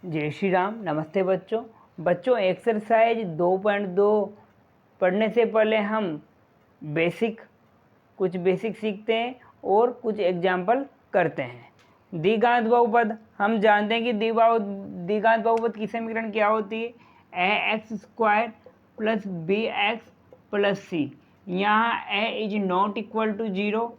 जय श्री राम। नमस्ते बच्चों एक्सरसाइज 2.2 पढ़ने से पहले हम कुछ बेसिक सीखते हैं और कुछ एग्जाम्पल करते हैं। द्विघात बहुपद हम जानते हैं कि द्विघात बहुपद की समीकरण क्या होती है, ax² + bx + c। यहाँ a is not equal to 0,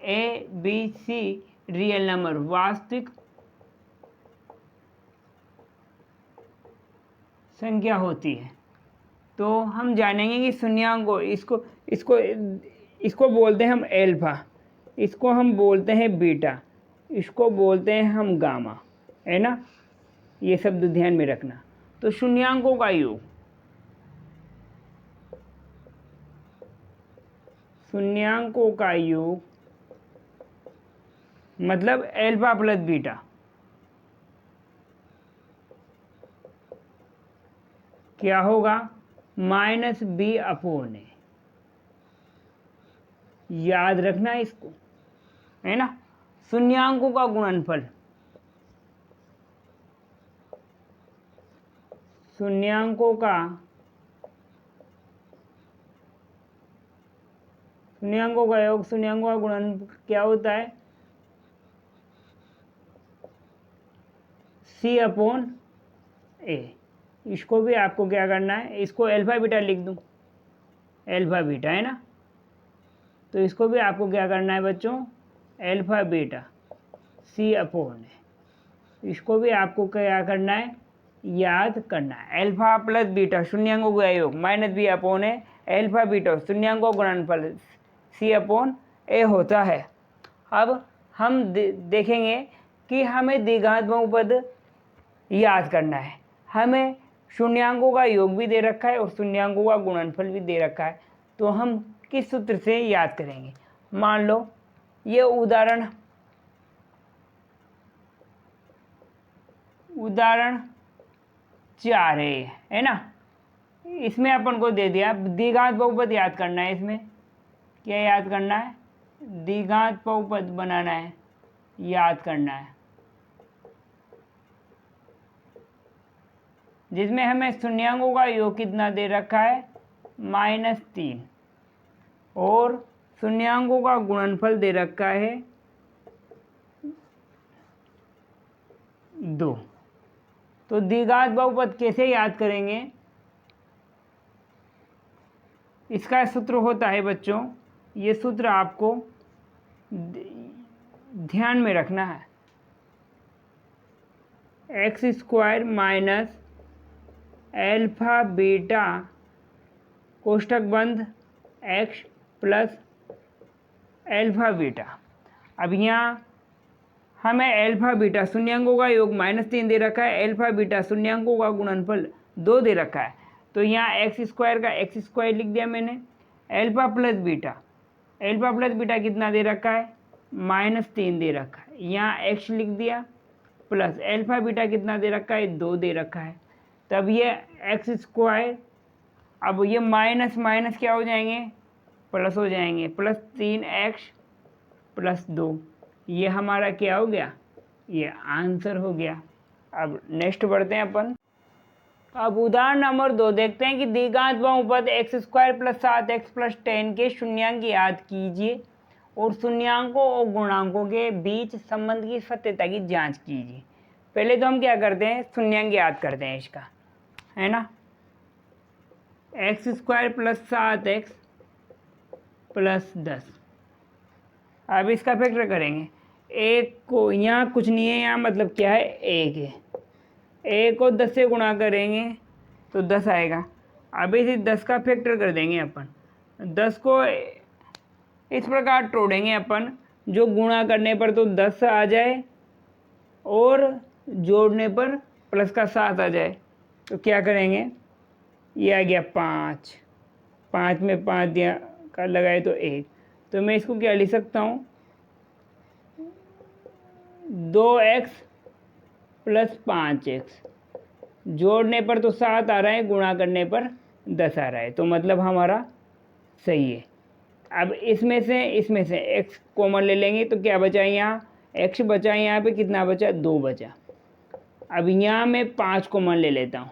a b c real number वास्तविक संख्या होती है। तो हम जानेंगे कि शून्यांकों इसको बोलते हैं हम एल्फा, इसको हम बोलते हैं बीटा, इसको बोलते हैं हम गामा, है ना। ये शब्द ध्यान में रखना। तो शून्यांकों का योग, शून्यांकों का योग मतलब एल्फा प्लस बीटा। क्या होगा? -b/a। याद रखना इसको, है ना। शून्यांकों का गुणनफल, शून्यांकों का योग, शून्यांकों का गुणन क्या होता है? c/a। इसको भी आपको क्या करना है, इसको एल्फा बीटा लिख दूं, एल्फा बीटा, है ना। तो इसको भी आपको क्या करना है बच्चों, एल्फा बीटा c/a। इसको भी आपको क्या करना है, याद करना है। एल्फा प्लस बीटा शून्यांकों का योग -b/a, एल्फा बीटा शून्यांकों का गुणनफल c/a होता है। अब हम देखेंगे कि हमें द्विघात बहुपद याद करना है। हमें शून्यांकों का योग भी दे रखा है और शून्यांकों का गुणनफल भी दे रखा है। तो हम किस सूत्र से याद करेंगे? मान लो ये उदाहरण 4 है ना। इसमें अपन को दे दिया द्विघात बहुपद याद करना है। इसमें क्या याद करना है? द्विघात बहुपद बनाना है, याद करना है, जिसमें हमें शून्यांकों का योग कितना दे रखा है, -3, और शून्यांकों का गुणनफल दे रखा है 2। तो द्विघात बहुपद कैसे याद करेंगे? इसका सूत्र होता है बच्चों, ये सूत्र आपको ध्यान में रखना है, x² - एल्फा बीटा कोष्ठक बंद x प्लस एल्फा बीटा। अब यहाँ हमें एल्फा बीटा शून्यांकों का योग -3 दे रखा है, एल्फा बीटा शून्यांकों का गुणनफल 2 दे रखा है। तो यहाँ x² का x² लिख दिया मैंने। एल्फा प्लस बीटा कितना दे रखा है, -3 दे रखा है। यहाँ x लिख दिया, प्लस एल्फा बीटा कितना दे रखा है, 2 दे रखा है। तब ये x², अब ये माइनस माइनस क्या हो जाएंगे, प्लस हो जाएंगे, +3x + 2। ये हमारा क्या हो गया, ये आंसर हो गया। अब नेक्स्ट बढ़ते हैं अपन। अब उदाहरण नंबर 2 देखते हैं कि द्विघात बहुपद x² + 7x + 10 के शून्यांक याद कीजिए और शून्यांकों और गुणांकों के बीच संबंध की सत्यता की जांच कीजिए। पहले तो हम क्या करते हैं, शून्यांक याद करते हैं इसका, है ना। x² + 7x + 10। अब इसका फैक्टर करेंगे। एक को यहाँ कुछ नहीं है, यहाँ मतलब क्या है, 1 है। 1 को 10 से गुणा करेंगे तो 10 आएगा। अब इसे 10 का फैक्टर कर देंगे अपन। 10 को इस प्रकार तोड़ेंगे अपन, जो गुणा करने पर तो 10 आ जाए और जोड़ने पर प्लस का 7 आ जाए। तो क्या करेंगे, ये आ गया 5, 5 में 5 दिया का लगाए तो 1। तो मैं इसको क्या लिख सकता हूँ, 2x + 5x। जोड़ने पर तो 7 आ रहा है, गुणा करने पर 10 आ रहा है, तो मतलब हमारा सही है। अब इसमें से x कॉमन ले लेंगे तो क्या बचा, यहाँ x बचा, यहाँ पे कितना बचा, 2 बचा। अब यहाँ मैं 5 कॉमन ले लेता हूँ,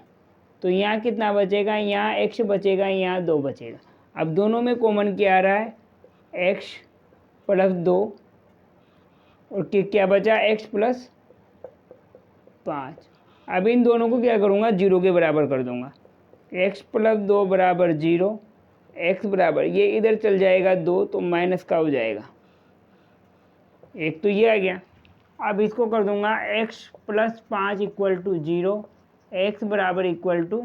तो यहाँ कितना बचेगा, यहाँ x बचेगा, यहाँ 2 बचेगा। अब दोनों में कॉमन क्या आ रहा है, x प्लस 2, और क्या बचा, x प्लस 5। अब इन दोनों को क्या करूँगा, 0 के बराबर कर दूँगा। x प्लस 2 बराबर 0, x बराबर, ये इधर चल जाएगा 2, तो माइनस का हो जाएगा 1, तो ये आ गया। अब इसको कर दूंगा x plus 5 equal to 0, x बराबर इक्वल टू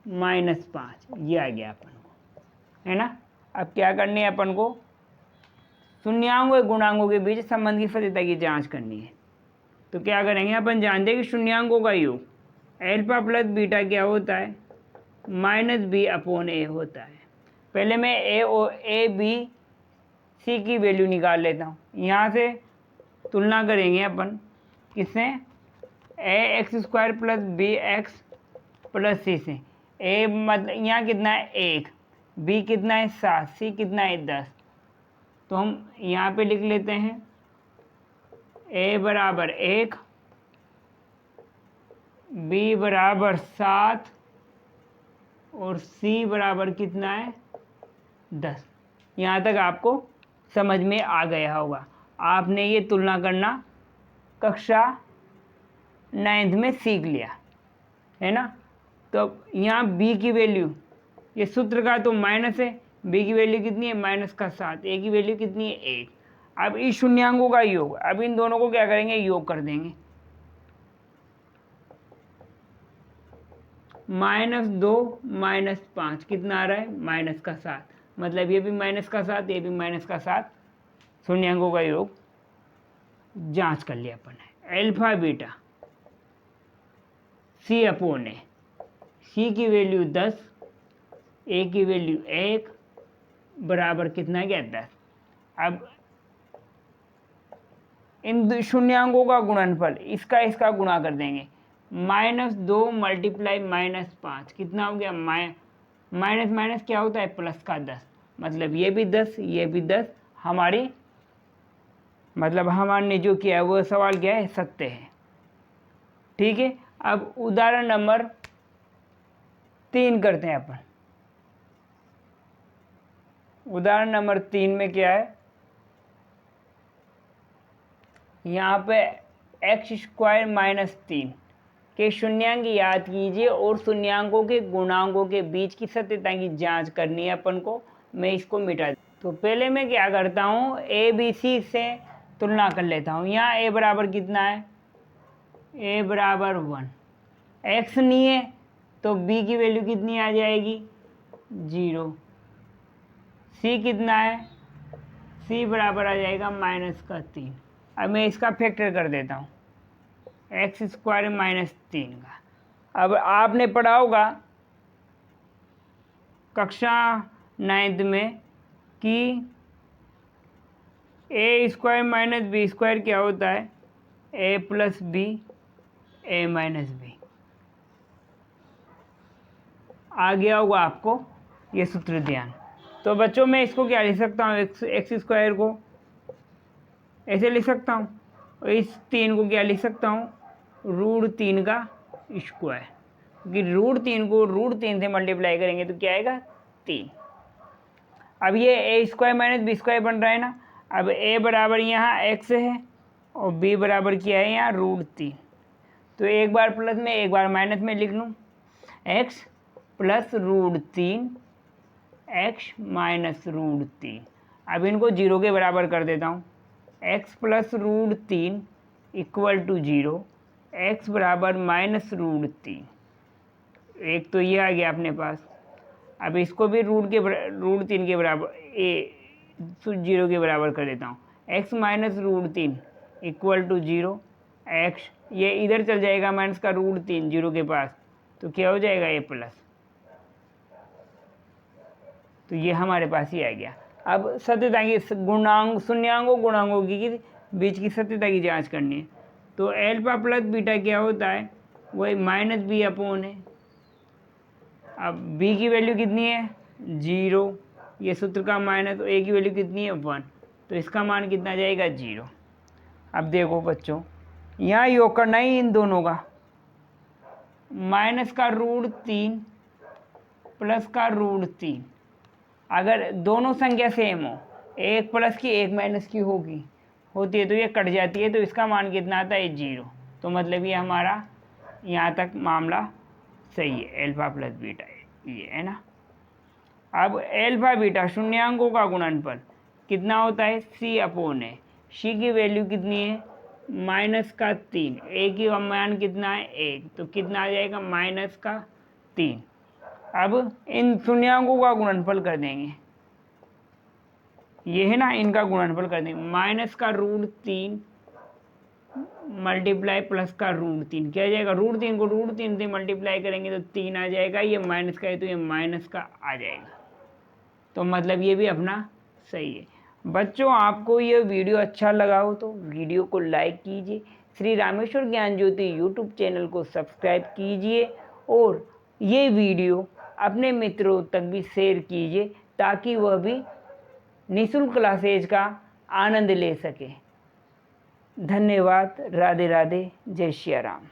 -5, ये आ गया अपन को, है ना। अब क्या करनी है अपन को, शून्यांकों और गुणांकों के बीच संबंध की सत्यता की जांच करनी है। तो क्या करेंगे, अपन जानते हैं कि शून्यांकों का योग अल्फा प्लस बीटा क्या होता है, -b/a होता है। पहले मैं a b c की वैल्यू निकाल लेता हूँ। यहाँ से तुलना करेंगे अपन किससे, ax² plus bx plus c से। a मतलब यहाँ कितना है 1, b कितना है 7, c कितना है 10। तो हम यहाँ पे लिख लेते हैं a बराबर 1, b बराबर 7 और c बराबर कितना है 10। यहाँ तक आपको समझ में आ गया होगा। आपने ये तुलना करना कक्षा 9th में सीख लिया, है ना। तो यहाँ b की वैल्यू, ये सूत्र का तो माइनस है, b की वैल्यू कितनी है, -7, a की वैल्यू कितनी है 1। अब इस शून्यांकों का योग, अब इन दोनों को क्या करेंगे, योग कर देंगे। -2 -5 कितना आ रहा है, -7, मतलब ये भी -7, ये भी -7, शून्यांकों का योग जांच कर लिया अपन ने। अल्फा बीटा c/a, c की वैल्यू 10, a की वैल्यू 1 बराबर कितना है, 10। अब इन शून्यांकों का गुणनफल, इसका गुणा कर देंगे। -2 मल्टीप्लाई -5 कितना हो गया, माइनस माइनस क्या होता है, प्लस का 10, मतलब ये भी 10, ये भी 10। हमारी मतलब हमारे जो किया है वो सवाल क्या है, सत्य है। ठीक है। अब उदाहरण नंबर 3 करते हैं अपन। उदाहरण नंबर 3 में क्या है, यहाँ पे x² -3 के शून्यांक याद कीजिए और शून्यांकों के गुणांकों के बीच की सत्यता की जांच करनी है अपन को। मैं इसको मिटा, तो पहले मैं क्या करता हूँ, a b c से तुलना कर लेता हूँ। यहाँ a बराबर कितना है, a बराबर 1, x नहीं है तो b की वैल्यू कितनी आ जाएगी, 0। c कितना है, c बराबर आ जाएगा -3। अब मैं इसका फैक्टर कर देता हूँ, x² -3 का। अब आपने पढ़ा होगा कक्षा 9th में कि a² - b² क्या होता है, a + b a - b। आ गया होगा आपको ये सूत्र ध्यान। तो बच्चों मैं इसको क्या लिख सकता हूँ, x² को ऐसे लिख सकता हूँ, और इस 3 को क्या लिख सकता हूँ, √3 का स्क्वायर, क्योंकि √3 को √3 से मल्टीप्लाई करेंगे तो क्या आएगा, 3। अब ये a² - b² बन रहा है ना। अब a बराबर यहाँ x है और b बराबर क्या है, यहाँ √3। तो एक बार प्लस में एक बार माइनस में लिख लूँ, x प्लस √3 x माइनस √3। अब इनको 0 के बराबर कर देता हूँ, x plus √3 equal to 0, x बराबर -√3। एक तो ये आ गया अपने पास। अब इसको भी √3 के बराबर 0 के बराबर कर देता हूँ, x minus √3 equal to 0, x ये इधर चल जाएगा माइनस का √3 0 के पास, तो क्या हो जाएगा, a प्लस। तो ये हमारे पास ही आ गया। अब सत्यता की शून्यांकों गुणांकों की बीच की सत्यता की जांच करनी है। तो अल्फा प्लस बीटा क्या होता है, वही -b/a। अब b की वैल्यू कितनी है, 0, ये सूत्र का माइनस, तो a की वैल्यू कितनी है, 1, तो इसका मान कितना जाएगा, 0। अब देखो बच्चों, यहाँ योग करना ही इन दोनों का, माइनस का रूट 3 प्लस का रूट 3। अगर दोनों संख्या सेम हो, एक प्लस की एक माइनस की होती है तो ये कट जाती है, तो इसका मान कितना आता है 0। तो मतलब ये हमारा यहाँ तक मामला सही है, एल्फा प्लस बीटा ये है ना। अब एल्फा बीटा शून्यांकों का गुणनफल कितना होता है, C/A। C की वैल्यू कितनी है, -3। A की मान कितना है 1, तो कितना आ जाएगा -3। अब इन शून्यांकों का गुणनफल कर देंगे, ये है ना, इनका गुणनफल कर देंगे, माइनस का रूट 3 मल्टीप्लाई प्लस का रूट 3, क्या आ जाएगा, रूट 3 को रूट 3 से मल्टीप्लाई करेंगे तो 3 आ जाएगा, ये माइनस का है तो ये माइनस का आ जाएगा। तो मतलब ये भी अपना सही है। बच्चों, आपको ये वीडियो अच्छा लगा हो तो वीडियो को लाइक कीजिए, श्री रामेश्वर ज्ञान ज्योति यूट्यूब चैनल को सब्सक्राइब कीजिए और ये वीडियो अपने मित्रों तक भी शेयर कीजिए ताकि वह भी निःशुल्क क्लासेज का आनंद ले सके। धन्यवाद। राधे राधे। जय श्री राम।